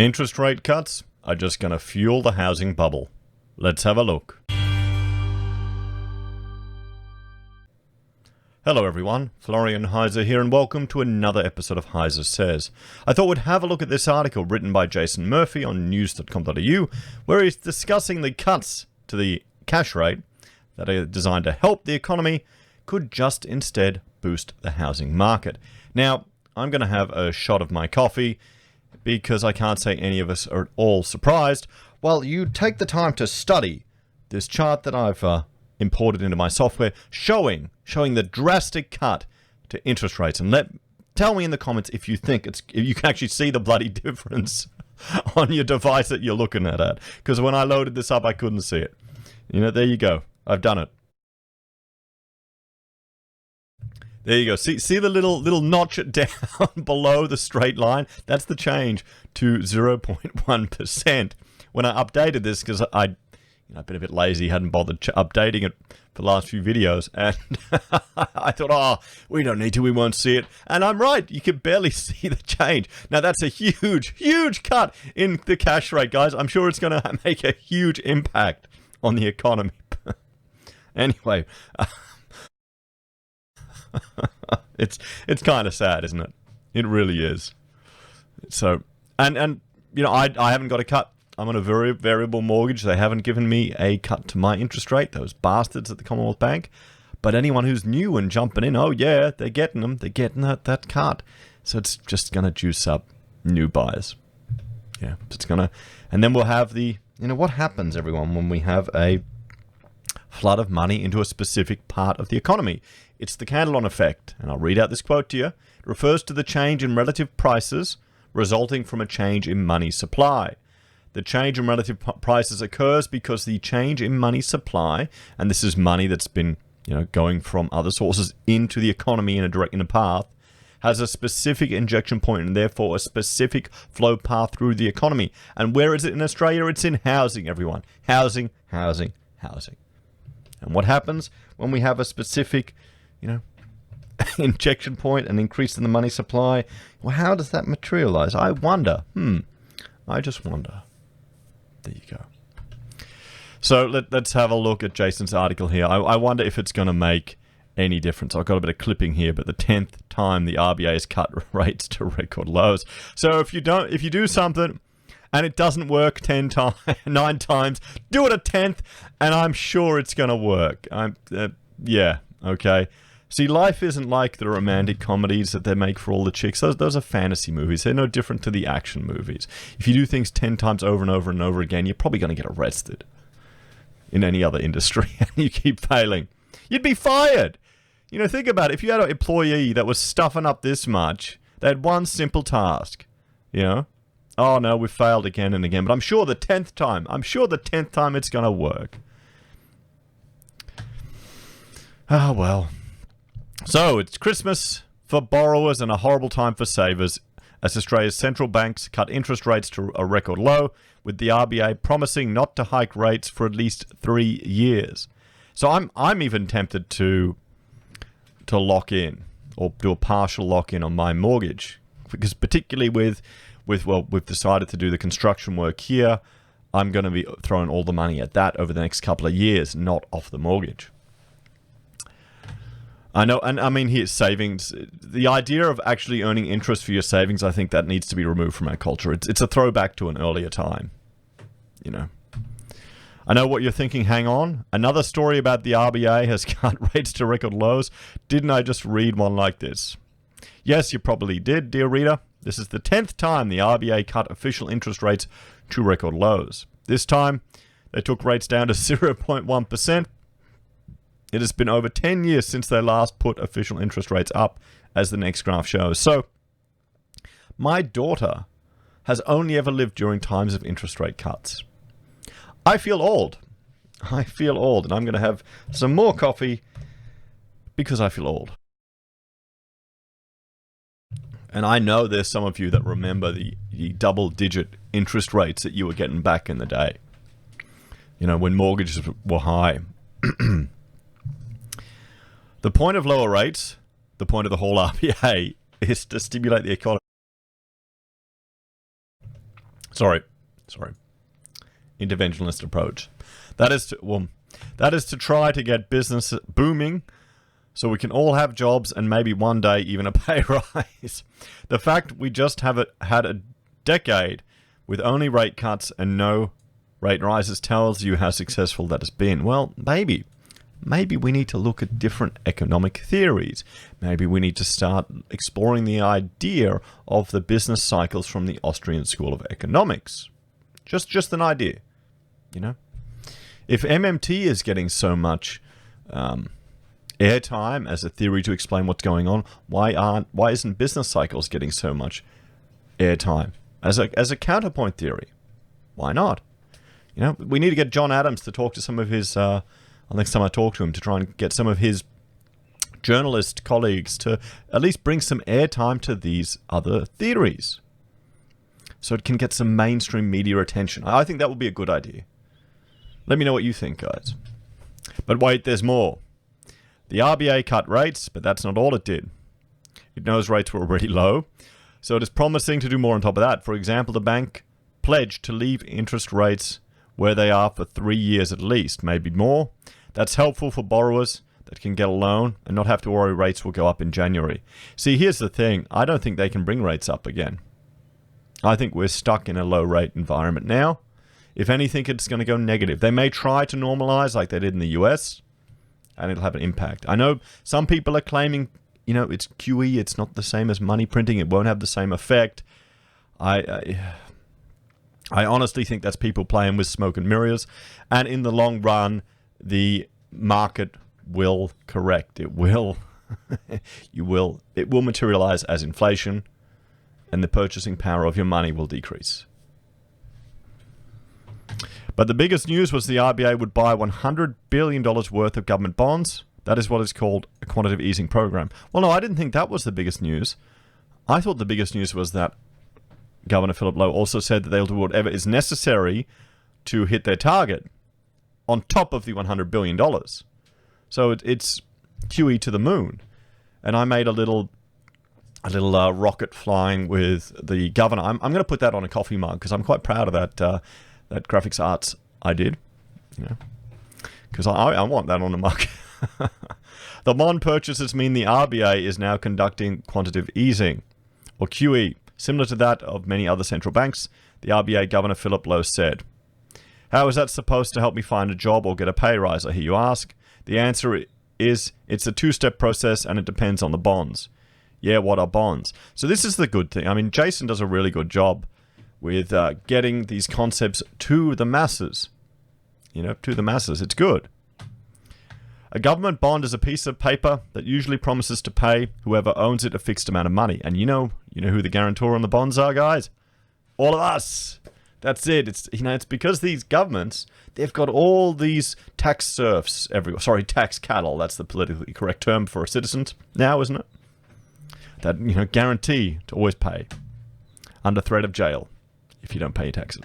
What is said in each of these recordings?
Interest rate cuts are just going to fuel the housing bubble. Let's have a look. Hello everyone, Florian.Heise here and welcome to another episode of HeiseSays. I thought we'd have a look at this article written by Jason Murphy on news.com.au where he's discussing the cuts to the cash rate that are designed to help the economy could just instead boost the housing market. Now, I'm going to have a shot of my coffee because I can't say any of us are at all surprised. Well, you take the time to study this chart that I've imported into my software showing the drastic cut to interest rates, and tell me in the comments if you think if you can actually see the bloody difference on your device that you're looking at, because when I loaded this up I couldn't see it. You know, there you go, I've done it. There you go. See the little notch down below the straight line? That's the change to 0.1%. When I updated this, because I've been a bit lazy, hadn't bothered updating it for the last few videos, and I thought, oh, we don't need to, we won't see it. And I'm right, you can barely see the change. Now that's a huge cut in the cash rate, guys. I'm sure it's going to make a huge impact on the economy. Anyway, it's kind of sad, isn't it? It really is. So, and you know, I haven't got a cut. I'm on a very variable mortgage. They haven't given me a cut to my interest rate, those bastards at the Commonwealth Bank. But anyone who's new and jumping in, oh yeah, they're getting them. They're getting that cut. So it's just going to juice up new buyers. Yeah, it's going to... And then we'll have the... You know, what happens, everyone, when we have a flood of money into a specific part of the economy? It's the candle-on effect. And I'll read out this quote to you. It refers to the change in relative prices resulting from a change in money supply. The change in relative prices occurs because the change in money supply, and this is money that's been, going from other sources into the economy in a path, has a specific injection point and therefore a specific flow path through the economy. And where is it in Australia? It's in housing, everyone. Housing. And what happens when we have a specific, injection point, an increase in the money supply? Well, how does that materialize? I wonder. I just wonder. There you go. So let's have a look at Jason's article here. I wonder if it's going to make any difference. I've got a bit of clipping here, but the 10th time the RBA has cut rates to record lows. So if you do something and it doesn't work 9 times, do it a 10th, and I'm sure it's going to work. Yeah, okay. See, life isn't like the romantic comedies that they make for all the chicks. Those are fantasy movies. They're no different to the action movies. If you do things 10 times over and over and over again, you're probably going to get arrested in any other industry, and you keep failing. You'd be fired. Think about it. If you had an employee that was stuffing up this much, they had one simple task, oh no, we failed again and again. But I'm sure the 10th time it's going to work. Oh, well. So, it's Christmas for borrowers and a horrible time for savers as Australia's central banks cut interest rates to a record low, with the RBA promising not to hike rates for at least 3 years. So I'm even tempted to lock in or do a partial lock-in on my mortgage, because particularly with we've decided to do the construction work here, I'm going to be throwing all the money at that over the next couple of years, not off the mortgage. I know, and I mean, here's savings. The idea of actually earning interest for your savings, I think that needs to be removed from our culture. It's a throwback to an earlier time, I know what you're thinking. Hang on. Another story about the RBA has cut rates to record lows. Didn't I just read one like this? Yes, you probably did, dear reader. This is the 10th time the RBA cut official interest rates to record lows. This time, they took rates down to 0.1%. It has been over 10 years since they last put official interest rates up, as the next graph shows. So, my daughter has only ever lived during times of interest rate cuts. I feel old. And I'm going to have some more coffee because I feel old. And I know there's some of you that remember the double-digit interest rates that you were getting back in the day. When mortgages were high. The point of lower rates, the point of the whole RBA, is to stimulate the economy. Sorry. Interventionist approach. That is to try to get business booming so we can all have jobs and maybe one day even a pay rise. The fact we just had a decade with only rate cuts and no rate rises tells you how successful that has been. Well, maybe we need to look at different economic theories. Maybe we need to start exploring the idea of the business cycles from the Austrian School of Economics. Just an idea, you know? If MMT is getting so much airtime as a theory to explain what's going on, why isn't business cycles getting so much airtime as a counterpoint theory? Why not? You know, we need to get John Adams to talk to some of his next time I talk to him, to try and get some of his journalist colleagues to at least bring some airtime to these other theories, so it can get some mainstream media attention. I think that would be a good idea. Let me know what you think, guys. But wait, there's more. The RBA cut rates, but that's not all it did. It knows rates were already low, so it is promising to do more on top of that. For example, the bank pledged to leave interest rates where they are for 3 years at least, maybe more. That's helpful for borrowers that can get a loan and not have to worry rates will go up in January. See, here's the thing. I don't think they can bring rates up again. I think we're stuck in a low rate environment now. If anything, it's going to go negative. They may try to normalize like they did in the US, and it'll have an impact. I know some people are claiming, you know, it's QE, it's not the same as money printing, it won't have the same effect. I honestly think that's people playing with smoke and mirrors, and in the long run, the market will correct. It will, it will materialize as inflation, and the purchasing power of your money will decrease. But the biggest news was the RBA would buy $100 billion worth of government bonds. That is what is called a quantitative easing program. Well, no, I didn't think that was the biggest news. I thought the biggest news was that Governor Philip Lowe also said that they'll do whatever is necessary to hit their target on top of the $100 billion. So it's QE to the moon. And I made a little rocket flying with the governor. I'm going to put that on a coffee mug because I'm quite proud of that graphics arts I did, you know, because I want that on a mug. The bond purchases mean the RBA is now conducting quantitative easing, or QE, similar to that of many other central banks, the RBA Governor Philip Lowe said. How is that supposed to help me find a job or get a pay rise, I hear you ask? The answer is it's a two-step process and it depends on the bonds. Yeah, what are bonds? So this is the good thing. I mean, Jason does a really good job with getting these concepts to the masses. You know, to the masses. It's good. A government bond is a piece of paper that usually promises to pay whoever owns it a fixed amount of money. And you know who the guarantor on the bonds are, guys? All of us. That's it. It's because these governments, they've got all these tax serfs everywhere. Sorry, tax cattle. That's the politically correct term for citizens now, isn't it? That, guarantee to always pay under threat of jail if you don't pay your taxes.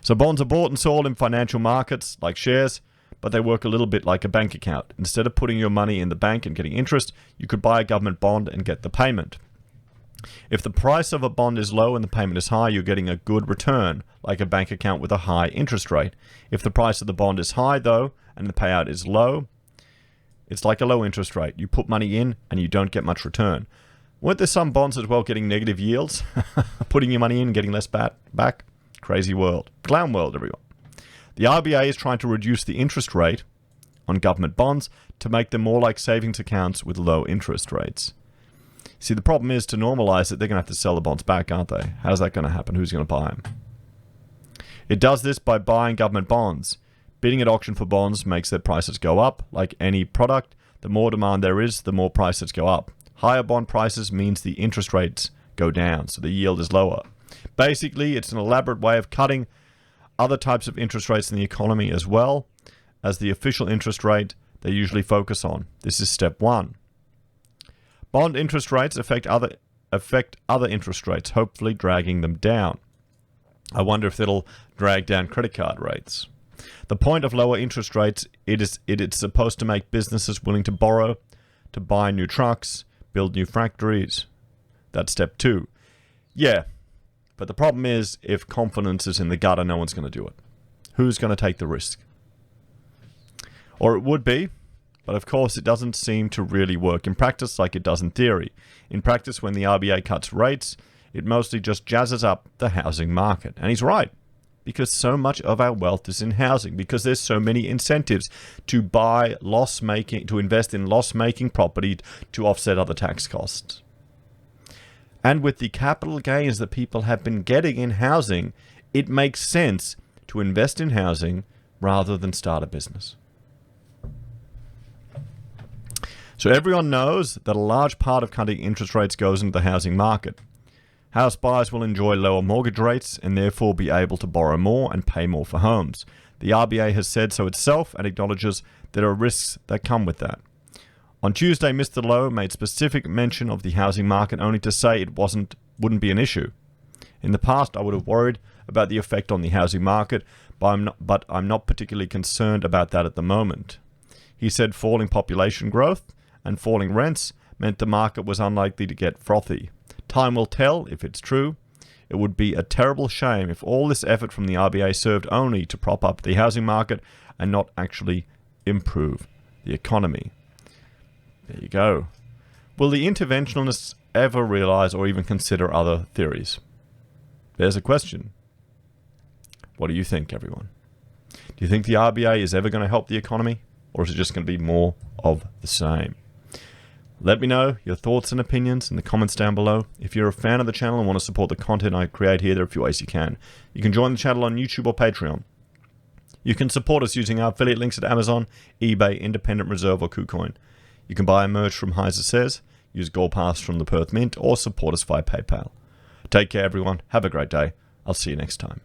So bonds are bought and sold in financial markets like shares, but they work a little bit like a bank account. Instead of putting your money in the bank and getting interest, you could buy a government bond and get the payment. If the price of a bond is low and the payment is high, you're getting a good return, like a bank account with a high interest rate. If the price of the bond is high, though, and the payout is low, it's like a low interest rate. You put money in and you don't get much return. Weren't there some bonds as well getting negative yields? Putting your money in and getting less back? Crazy world. Clown world, everyone. The RBA is trying to reduce the interest rate on government bonds to make them more like savings accounts with low interest rates. See, the problem is, to normalize it, they're going to have to sell the bonds back, aren't they? How's that going to happen? Who's going to buy them? It does this by buying government bonds. Bidding at auction for bonds makes their prices go up. Like any product, the more demand there is, the more prices go up. Higher bond prices means the interest rates go down, so the yield is lower. Basically, it's an elaborate way of cutting other types of interest rates in the economy as well as the official interest rate they usually focus on. This is step one. Bond interest rates affect other interest rates, hopefully dragging them down. I wonder if it'll drag down credit card rates. The point of lower interest rates, it is supposed to make businesses willing to borrow, to buy new trucks, build new factories. That's step two. Yeah, But the problem is, if confidence is in the gutter, no one's going to do it. Who's going to take the risk? Or it would be, but of course it doesn't seem to really work in practice like it does in theory. In practice, when the RBA cuts rates, it mostly just jazzes up the housing market. And he's right, because so much of our wealth is in housing, because there's so many incentives to buy loss-making, to invest in loss-making property to offset other tax costs. And with the capital gains that people have been getting in housing, it makes sense to invest in housing rather than start a business. So everyone knows that a large part of cutting interest rates goes into the housing market. House buyers will enjoy lower mortgage rates and therefore be able to borrow more and pay more for homes. The RBA has said so itself and acknowledges there are risks that come with that. On Tuesday, Mr. Lowe made specific mention of the housing market only to say it wouldn't be an issue. In the past, I would have worried about the effect on the housing market, but I'm not particularly concerned about that at the moment. He said falling population growth and falling rents meant the market was unlikely to get frothy. Time will tell if it's true. It would be a terrible shame if all this effort from the RBA served only to prop up the housing market and not actually improve the economy. There you go. Will the interventionists ever realize or even consider other theories? There's a question. What do you think, everyone? Do you think the RBA is ever going to help the economy, or is it just going to be more of the same? Let me know your thoughts and opinions in the comments down below. If you're a fan of the channel and want to support the content I create here, there are a few ways you can. You can join the channel on YouTube or Patreon. You can support us using our affiliate links at Amazon, eBay, Independent Reserve, or Kucoin. You can buy a merch from HeiseSays, use Gold Pass from the Perth Mint, or support us via PayPal. Take care, everyone. Have a great day. I'll see you next time.